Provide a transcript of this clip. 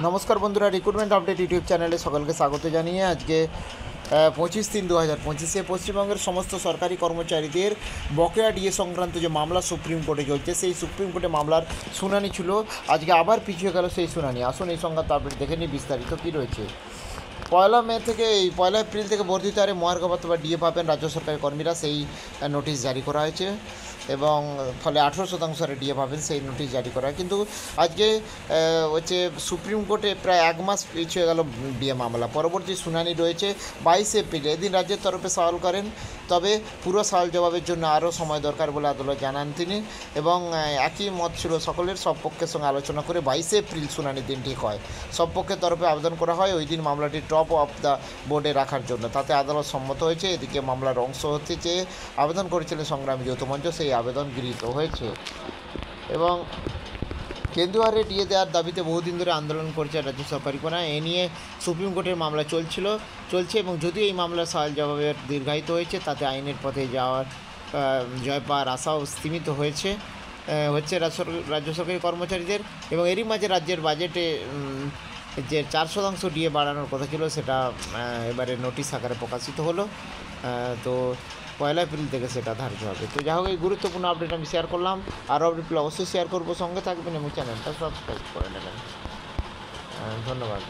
নমস্কার বন্ধুরা, recruitment update YouTube চ্যানেলে সকলকে স্বাগত জানিয়ে আজকে 25/3/2025 পশ্চিমবঙ্গের সমস্ত সরকারি কর্মচারীদের বকেয়া ডিএ সংক্রান্ত যে মামলা সুপ্রিম কোর্টে চলছে, সেই সুপ্রিম কোর্টে মামলার শুনানি ছিল। আজকে আবার পিছিয়ে গেল সেই শুনানি। আসুন এই সংক্রান্ত আপডেট দেখে নিই বিস্তারিত কী রয়েছে। 1 এপ্রিল থেকে বর্ধিত হারে মহার্ঘ ভাতা বা ডিএ পাবেন রাজ্য সরকারি কর্মীরা, সেই নোটিশ জারি করা হয়েছে এবং ফলে 18% হারে ডিএ পাবেন, সেই নোটিশ জারি করা হয়। কিন্তু আজকে হচ্ছে সুপ্রিম কোর্টে প্রায় 1 মাস পিছিয়ে গেল ডিএ মামলা। পরবর্তী শুনানি রয়েছে 22 এপ্রিল। এদিন রাজ্যের তরফে সওয়াল করেন, তবে পুরো সওয়াল জবাবের জন্য আরও সময় দরকার বলে আদালত জানান তিনি, এবং একই মত ছিল সকলের। সব পক্ষের সঙ্গে আলোচনা করে 22 এপ্রিল শুনানির দিন ঠিক হয়। সব পক্ষের তরফে আবেদন করা হয় ওই দিন মামলাটি টপ অফ দ্য বোর্ডে রাখার জন্য। তাতে আদালত সম্মত হয়েছে। এদিকে মামলার অংশ হতে চেয়ে আবেদন করেছিলেন সংগ্রামী যৌথ মঞ্চ, সেই আবেদন গৃহীত হয়েছে। এবং কেন্দ্রীয় হারে ডিএ দেওয়ার দাবিতে বহুদিন ধরে আন্দোলন করছে রাজ্য সরকারি কর্মীরা। এ নিয়ে সুপ্রিম কোর্টের মামলা চলছে এবং যদিও এই মামলার সওয়াল জবাবের দীর্ঘায়িত হয়েছে, তাতে আইনের পথে জয় পাওয়ার আশাও স্তীমিত হচ্ছে রাজ্য সরকারি কর্মচারীদের। এবং এরই মাঝে রাজ্যের বাজেটে যে 4% ডিএ বাড়ানোর কথা ছিল, সেটা এবারে নোটিশ আকারে প্রকাশিত হলো। তো 1 এপ্রিল থেকে সেটা ধার্য হবে। তো যাই হোক, এই গুরুত্বপূর্ণ আপডেট আমি শেয়ার করলাম। আরও আপডেটগুলো অবশ্যই শেয়ার করবো, সঙ্গে থাকবেন এবং চ্যানেলটা সাবস্ক্রাইব করে নেবেন। ধন্যবাদ।